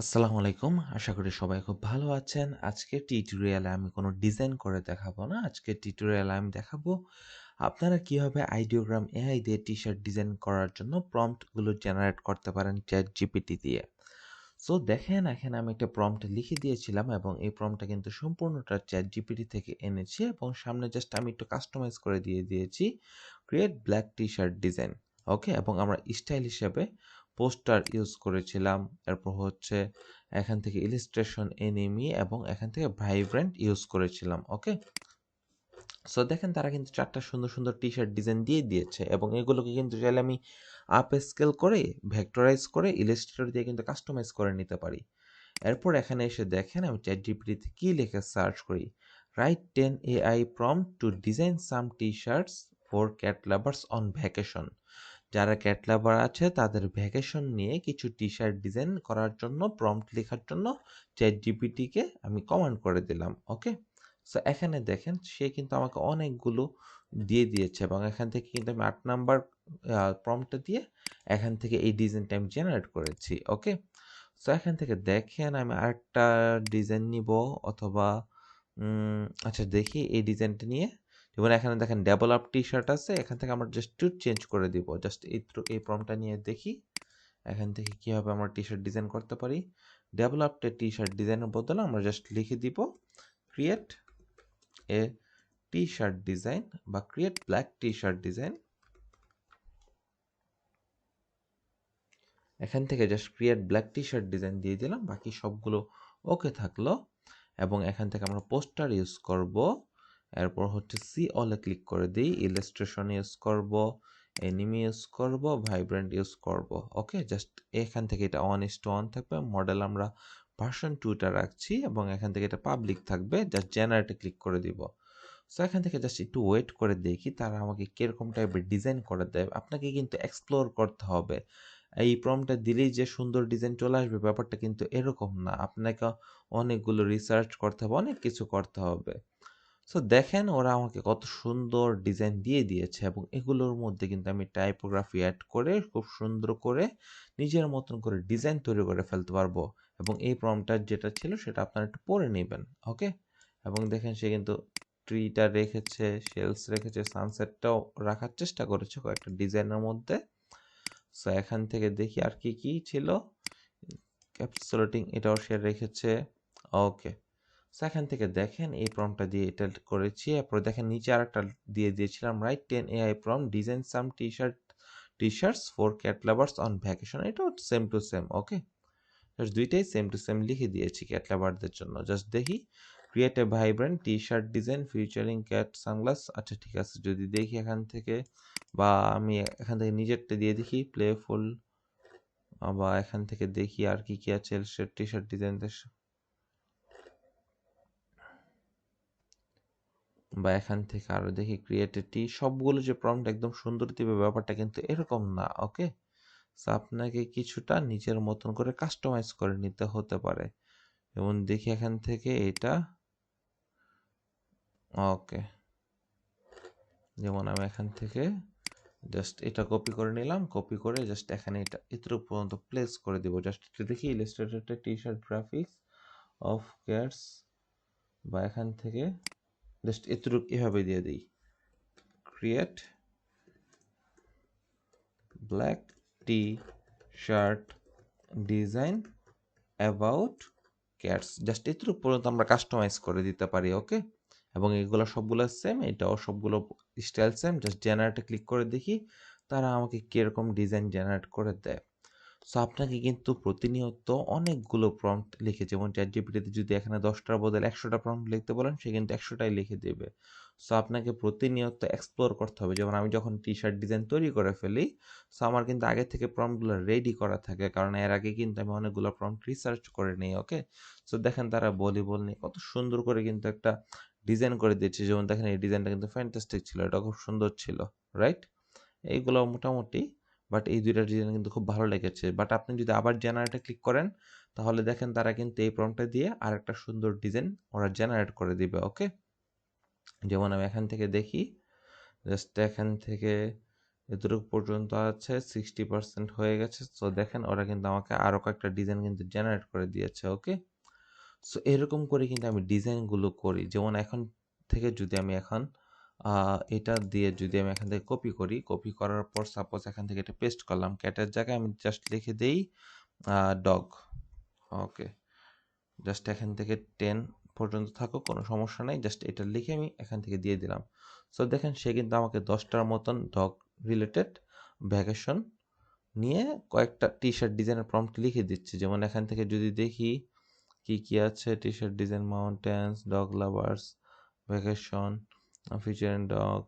আসসালামু আলাইকুম। আশা করি সবাই খুব ভালো আছেন। আজকের টিউটোরিয়ালে আমি কোনো ডিজাইন করে দেখাবো না। আজকের টিউটোরিয়ালে আমি দেখাবো আপনারা কিভাবে আইডিওগ্রাম এআই দিয়ে টি-শার্ট ডিজাইন করার জন্য প্রম্পট গুলো জেনারেট করতে পারেন ChatGPT দিয়ে। সো দেখেন এখানে আমি একটা প্রম্পট লিখে দিয়েছিলাম এবং এই প্রম্পটটা কিন্তু সম্পূর্ণটা ChatGPT থেকে এনেছি এবং সামনে জাস্ট আমি একটু কাস্টমাইজ করে দিয়ে দিয়েছি ক্রিয়েট ব্ল্যাক টি-শার্ট ডিজাইন। ওকে, এবং আমরা স্টাইল হিসেবে পোস্টার ইউজ করেছিলাম। এরপর হচ্ছে এখান থেকে ইলিস্ট্রেশন এনিমি এবং এখান থেকে ভাইব্রেন্ট ইউজ করেছিলাম। ওকে, সো দেখেন তারা কিন্তু চারটা সুন্দর সুন্দর টি শার্ট ডিজাইন দিয়ে দিয়েছে এবং এগুলোকে কিন্তু চাইলে আমি আপ স্কেল করে ভেক্টরাইজ করে ইলাস্ট্রেটর দিয়ে কিন্তু কাস্টমাইজ করে নিতে পারি। এরপর এখানে এসে দেখেন আমি চ্যাট জিপিটিতে কি লিখে সার্চ করি, write 10 AI prompt to design some T shirts for cat lovers on vacation. যারা ক্যাট লাভার আছে তাদের ভ্যাকেশন নিয়ে কিছু টি শার্ট ডিজাইন করার জন্য প্রম্পট লেখার জন্য চ্যাট জিপিটিকে আমি কমান্ড করে দিলাম। ওকে, সো এখানে দেখেন সে কিন্তু আমাকে অনেকগুলো দিয়ে দিয়েছে এবং এখান থেকে কিন্তু আমি 8 নাম্বার প্রম্পটটা দিয়ে এখান থেকে এই ডিজাইনটা আমি জেনারেট করেছি। ওকে, সো এখান থেকে দেখেন আমি আরেকটা ডিজাইন নিব অথবা আচ্ছা দেখি এই ডিজাইনটা নিয়ে, যেমন এখানে দেখেন ডেভেলপ টি শার্ট আছে, এখান থেকে আমরা জাস্ট একটু চেঞ্জ করে দিব। জাস্ট এই প্রম্পটটা নিয়ে দেখি এখান থেকে কিভাবে আমরা টি শার্ট ডিজাইন করতে পারি। ডেভেলপড টি শার্ট ডিজাইনের বদলে আমরা জাস্ট লিখে দিব create a T shirt design বা create black T shirt design. এখান থেকে just create black T shirt design দিয়ে দিলাম, বাকি সবগুলো ওকে থাকলো। এবং এখান থেকে আমরা পোস্টার ইউজ করব। এরপর হচ্ছে সি অলে ক্লিক করে দিই, ইলাস্ট্রেশন ইউজ করব, এনিমি ইউজ করব, ভাইব্রেন্ট ইউজ করব। ওকে, জাস্ট এখান থেকে এটা 1:1 থাকবে। মডেল আমরা ভার্সন 2টা রাখছি এবং এখান থেকে এটা পাবলিক থাকবে। জাস্ট জেনারেটে ক্লিক করে দিব। সো এখান থেকে জাস্ট একটু ওয়েট করে দেখি তারা আমাকে কিরকম টাইপের ডিজাইন করে দেয়। আপনাকে কিন্তু এক্সপ্লোর করতে হবে। এই প্রম্পটটা দিলেই যে সুন্দর ডিজাইন চলে আসবে ব্যাপারটা কিন্তু এরকম না। আপনাকে অনেকগুলো রিসার্চ করতে হবে, অনেক কিছু করতে হবে। সো দেখেন ওরা আমাকে কত সুন্দর ডিজাইন দিয়ে দিয়েছে এবং এগুলোর মধ্যে কিন্তু আমি টাইপোগ্রাফি অ্যাড করে খুব সুন্দর করে নিজের মতন করে ডিজাইন তৈরি করে ফেলতে পারবো। এবং এই প্রম্পটটা যেটা ছিল সেটা আপনারা একটু পড়ে নেবেন। ওকে, এবং দেখেন সে কিন্তু ট্রিটা রেখেছে, শেলস রেখেছে, সানসেটটাও রাখার চেষ্টা করেছে কয়েকটা ডিজাইনের মধ্যে। সো এখান থেকে দেখি আর কি কি ছিল, ক্যাপসুলেটিং এটাও সে রেখেছে। ওকে, সো এখান থেকে দেখেন এই প্রম্পটটা দিয়ে এটা করেছি। এরপর দেখেন নিচে আরেকটা দিয়ে দিয়েছিলাম, write 10 AI prompt design some T shirts for cat lovers on vacation. এটাও same to same. Okay, just দুইটাই সেম টু সেম লিখে দিয়েছি ক্যাট লাভারদের জন্য। জাস্ট দেখি create a vibrant T shirt design featuring cat sunglasses. আচ্ছা ঠিক আছে, যদি দেখি এখান থেকে বা আমি এখান থেকে নিজেরটা দিয়ে দেখি প্লেফুল, বা এখান থেকে দেখি আর কি কি আছে টি শার্ট ডিজাইনদের, বা এখান থেকে আরো দেখি ক্রিয়েটিভিটি। সবগুলো যে প্রম্পট একদম সুন্দর দিবে ব্যাপারটা কিন্তু এরকম না। ওকে, সো আপনাকে কিছুটা নিজের মতন করে কাস্টমাইজ করে নিতে হতে পারে। যেমন দেখি এখান থেকে এটা। ওকে, যেমন আমি এখান থেকে জাস্ট এটা কপি করে নিলাম, কপি করে জাস্ট এখানে এটা এতটুকু পর্যন্ত প্লেস করে দিব। জাস্ট দেখি illustrator T shirt graphics of cats, বা এখান থেকে জাস্ট এতটুকু এভাবে দিয়ে দিই create black T shirt design about cats. Just এটুকু পর্যন্ত আমরা কাস্টমাইজ করে দিতে পারি। ওকে, এবং এগুলো সবগুলো সেম, এটাও সবগুলো স্টাইল সেম। জাস্ট জেনারেটে ক্লিক করে দেখি তারা আমাকে কীরকম ডিজাইন জেনারেট করে দেয়। সো আপনাকে কিন্তু প্রতিনিয়ত অনেকগুলো প্রম্পট লিখে, যেমন চ্যাট জিপিটিতে যদি এখানে 10টার বদলে 100টা প্রম্পট লিখতে বলেন সে কিন্তু 100টাই লিখে দেবে। সো আপনাকে প্রতিনিয়ত এক্সপ্লোর করতে হবে। যেমন আমি যখন টি শার্ট ডিজাইন তৈরি করে ফেলি, সো আমার কিন্তু আগে থেকে প্রম্পটগুলো রেডি করা থাকে, কারণ এর আগে কিন্তু আমি অনেকগুলো প্রম্পট রিসার্চ করে নিই। ওকে, সো দেখেন তারা ভলিবল নিয়ে কত সুন্দর করে কিন্তু একটা ডিজাইন করে দিয়েছে। যেমন দেখেন এই ডিজাইনটা কিন্তু ফ্যান্টাস্টিক ছিল, এটা খুব সুন্দর ছিল, রাইট? এইগুলো মোটামুটি, বাট এই দুইটা ডিজাইন কিন্তু খুব ভালো লেগেছে। বাট আপনি যদি আবার জেনারেটে ক্লিক করেন তাহলে দেখেন তারা কিন্তু এই প্রম্পটটা দিয়ে আরেকটা সুন্দর ডিজাইন ওরা জেনারেট করে দিবে। ওকে, যেমন আমি এখান থেকে দেখি, জাস্ট এখান থেকে এতটুকু পর্যন্ত আছে, 60% হয়ে গেছে। সো দেখেন ওরা কিন্তু আমাকে আরও কয়েকটা ডিজাইন কিন্তু জেনারেট করে দিয়েছে। ওকে, সো এরকম করে কিন্তু আমি ডিজাইনগুলো করি। যেমন এখন থেকে যদি আমি এখন এটা দিয়ে যদি আমি এখান থেকে কপি করি, কপি করার পর সাপোজ এখান থেকে এটা পেস্ট করলাম, ক্যাটের জায়গায় আমি জাস্ট লিখে দেই ডগ। ওকে, জাস্ট এখান থেকে 10 পর্যন্ত থাকুক, কোনো সমস্যা নেই, জাস্ট এটা লিখে আমি এখান থেকে দিয়ে দিলাম। সো দেখেন সে কিন্তু আমাকে 10টার মতন ডগ রিলেটেড ভ্যাকেশন নিয়ে কয়েকটা টি শার্ট ডিজাইনের প্রম্পট লিখে দিচ্ছে। যেমন এখান থেকে যদি দেখি কি কি আছে, টি shirt design, mountains, dog lovers, vacation, feature dog,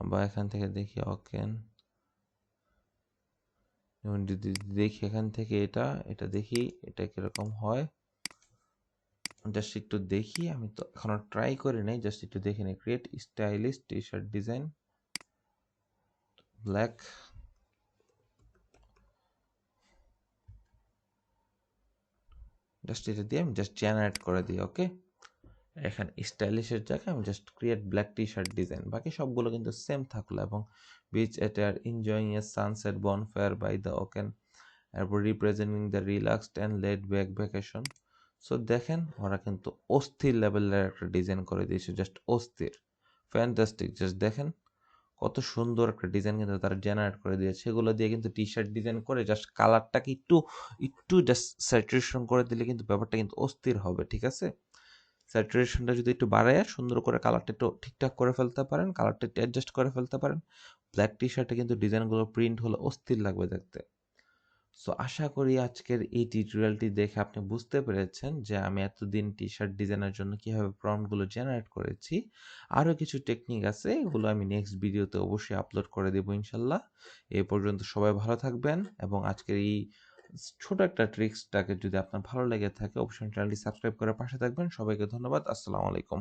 বা এখান থেকে দেখি অকেন। যেমন যদি দেখি এখান থেকে এটা এটা দেখি এটা কিরকম হয়, জাস্ট একটু দেখি। আমি তো এখনো ট্রাই করি নাই, জাস্ট একটু দেখে নিই। ক্রিয়েট স্টাইলিশ টি শার্ট ডিজাইন ব্ল্যাক, জাস্ট এটা দিয়ে আমি জাস্ট জেনারেট করে দিই। ওকে, এখানে স্টাইলিশের জায়গায় আমি just create black T shirt design, বাকি সবগুলো কিন্তু সেম থাকলো। এবং beach at are enjoying a sunset bonfire by the ocean, এরপর representing the relaxed and laid back vacation. So দেখেন ওরা কিন্তু অস্থির লেভেলের একটা ডিজাইন করে দিয়েছে, জাস্ট অস্থির, ফ্যান্টাস্টিক। জাস্ট দেখেন কত সুন্দর একটা ডিজাইন কিন্তু তারা জেনারেট করে দিয়েছে। সেগুলো দিয়ে কিন্তু টি শার্ট ডিজাইন করে জাস্ট কালারটাকে একটু একটু জাস্ট স্যাচুরেশন করে দিলে কিন্তু ব্যাপারটা কিন্তু অস্থির হবে। ঠিক আছে, স্যাচুরেশনটা যদি একটু বাড়ায় সুন্দর করে কালারটা একটু ঠিকঠাক করে ফেলতে পারেন, কালারটা একটু অ্যাডজাস্ট করে ফেলতে পারেন, ব্ল্যাক টি শার্টে কিন্তু ডিজাইনগুলো প্রিন্ট হলে অস্থির লাগবে দেখতে। সো আশা করি আজকের এই টিউটোরিয়ালটি দেখে আপনি বুঝতে পেরেছেন যে আমি এতদিন টি শার্ট ডিজাইনের জন্য কীভাবে প্রম্পটগুলো জেনারেট করেছি। আরও কিছু টেকনিক আছে, এগুলো আমি নেক্সট ভিডিওতে অবশ্যই আপলোড করে দেবো ইনশাল্লাহ। এ পর্যন্ত সবাই ভালো থাকবেন, এবং আজকের এই ছোট একটা ট্রিক্সটাকে যদি আপনার ভালো লেগে থাকে অবশ্যই চ্যানেলটি সাবস্ক্রাইব করে পাশে থাকবেন। সবাইকে ধন্যবাদ। আসসালামু আলাইকুম।